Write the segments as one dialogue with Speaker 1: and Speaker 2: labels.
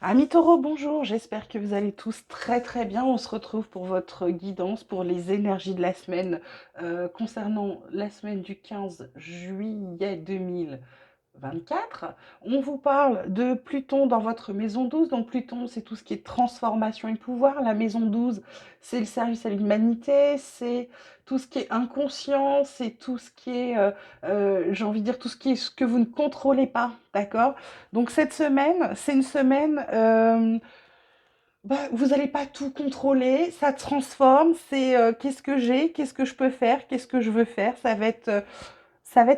Speaker 1: Amis taureaux, bonjour, j'espère que vous allez tous très très bien. On se retrouve pour votre guidance pour les énergies de la semaine concernant la semaine du 15 juillet 2024. On vous parle de Pluton dans votre maison 12. Donc Pluton, c'est tout ce qui est transformation et pouvoir. La maison 12, c'est le service à l'humanité, c'est tout ce qui est inconscient, c'est tout ce qui est, j'ai envie de dire, tout ce qui est ce que vous ne contrôlez pas, d'accord? Donc cette semaine, c'est une semaine, vous n'allez pas tout contrôler, ça transforme, c'est qu'est-ce que j'ai, qu'est-ce que je peux faire, qu'est-ce que je veux faire, ça va être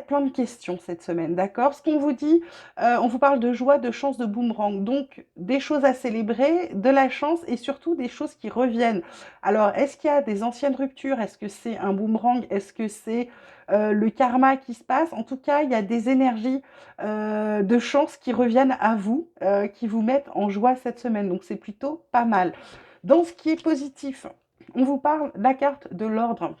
Speaker 1: plein de questions cette semaine, d'accord? Ce qu'on vous dit, on vous parle de joie, de chance, de boomerang. Donc, des choses à célébrer, de la chance et surtout des choses qui reviennent. Alors, est-ce qu'il y a des anciennes ruptures? Est-ce que c'est un boomerang? Est-ce que c'est le karma qui se passe? En tout cas, il y a des énergies de chance qui reviennent à vous, qui vous mettent en joie cette semaine. Donc, c'est plutôt pas mal. Dans ce qui est positif, on vous parle de la carte de l'ordre.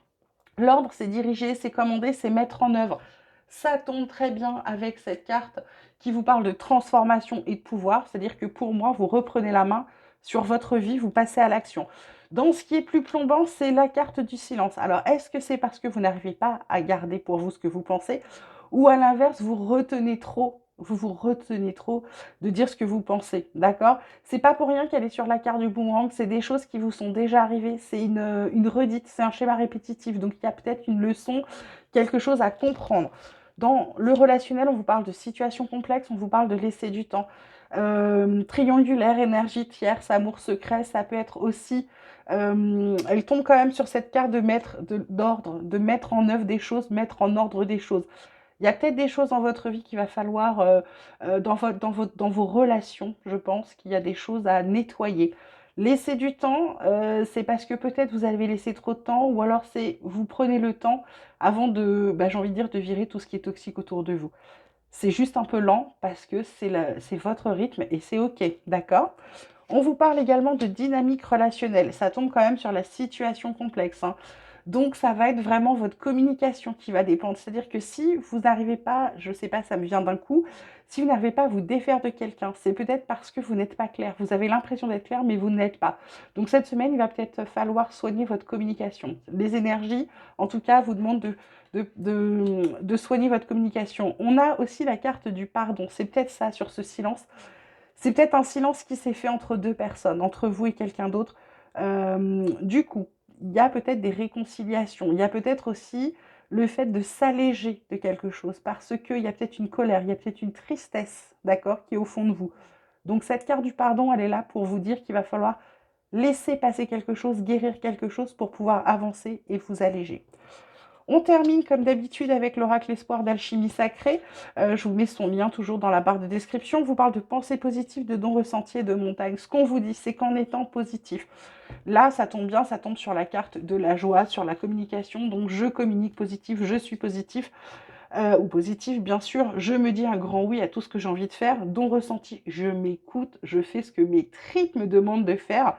Speaker 1: L'ordre, c'est diriger, c'est commander, c'est mettre en œuvre. Ça tombe très bien avec cette carte qui vous parle de transformation et de pouvoir. C'est-à-dire que pour moi, vous reprenez la main sur votre vie, vous passez à l'action. Dans ce qui est plus plombant, c'est la carte du silence. Alors, est-ce que c'est parce que vous n'arrivez pas à garder pour vous ce que vous pensez, ou à l'inverse, vous vous retenez trop de dire ce que vous pensez, d'accord? C'est pas pour rien qu'elle est sur la carte du boomerang, c'est des choses qui vous sont déjà arrivées, c'est une redite, c'est un schéma répétitif, donc il y a peut-être une leçon, quelque chose à comprendre. Dans le relationnel, on vous parle de situations complexes, on vous parle de laisser du temps. Triangulaire, énergie tierce, amour secret, ça peut être aussi... elle tombe quand même sur cette carte d'ordre, de mettre en œuvre des choses, mettre en ordre des choses. Il y a peut-être des choses dans votre vie qu'il va falloir, dans vos relations, je pense, qu'il y a des choses à nettoyer. Laisser du temps, c'est parce que peut-être vous avez laissé trop de temps, ou alors c'est vous prenez le temps avant de, j'ai envie de dire, de virer tout ce qui est toxique autour de vous. C'est juste un peu lent parce que c'est votre rythme et c'est ok, d'accord? On vous parle également de dynamique relationnelle. Ça tombe quand même sur la situation complexe, hein. Donc, ça va être vraiment votre communication qui va dépendre. C'est-à-dire que si vous n'arrivez pas, je ne sais pas, ça me vient d'un coup, si vous n'arrivez pas à vous défaire de quelqu'un, c'est peut-être parce que vous n'êtes pas clair. Vous avez l'impression d'être clair, mais vous ne l'êtes pas. Donc, cette semaine, il va peut-être falloir soigner votre communication. Les énergies, en tout cas, vous demandent de soigner votre communication. On a aussi la carte du pardon. C'est peut-être ça sur ce silence. C'est peut-être un silence qui s'est fait entre deux personnes, entre vous et quelqu'un d'autre. Du coup, il y a peut-être des réconciliations. Il y a peut-être aussi le fait de s'alléger de quelque chose parce qu'il y a peut-être une colère, il y a peut-être une tristesse, d'accord, qui est au fond de vous. Donc cette carte du pardon, elle est là pour vous dire qu'il va falloir laisser passer quelque chose, guérir quelque chose pour pouvoir avancer et vous alléger. On termine comme d'habitude avec l'oracle espoir d'alchimie sacrée. Je vous mets son lien toujours dans la barre de description. On vous parle de pensée positive, de dons ressentis et de montagne. Ce qu'on vous dit, c'est qu'en étant positif, là, ça tombe bien, ça tombe sur la carte de la joie, sur la communication. Donc, je communique positif, je suis positif, ou positif, bien sûr. Je me dis un grand oui à tout ce que j'ai envie de faire. Dons ressentis, je m'écoute, je fais ce que mes tripes me demandent de faire.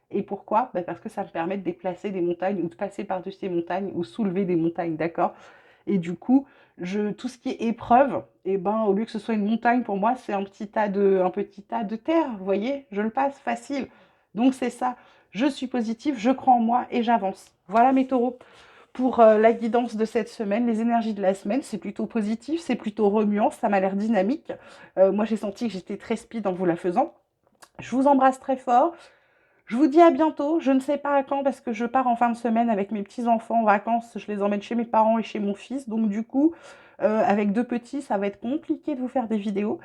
Speaker 1: Et pourquoi? Parce que ça me permet de déplacer des montagnes ou de passer par-dessus des montagnes ou soulever des montagnes, d'accord? Et du coup, tout ce qui est épreuve, au lieu que ce soit une montagne, pour moi, c'est un petit tas de terre, vous voyez? Je le passe facile. Donc c'est ça. Je suis positive, je crois en moi et j'avance. Voilà mes taureaux. Pour la guidance de cette semaine, les énergies de la semaine, c'est plutôt positif, c'est plutôt remuant, ça m'a l'air dynamique. Moi, j'ai senti que j'étais très speed en vous la faisant. Je vous embrasse très fort. Je vous dis à bientôt. Je ne sais pas à quand parce que je pars en fin de semaine avec mes petits-enfants en vacances. Je les emmène chez mes parents et chez mon fils. Donc du coup, avec deux petits, ça va être compliqué de vous faire des vidéos.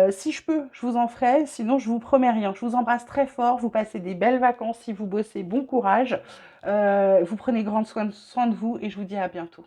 Speaker 1: Si je peux, je vous en ferai. Sinon, je vous promets rien. Je vous embrasse très fort. Vous passez des belles vacances. Si vous bossez, bon courage. Vous prenez grand soin de vous et je vous dis à bientôt.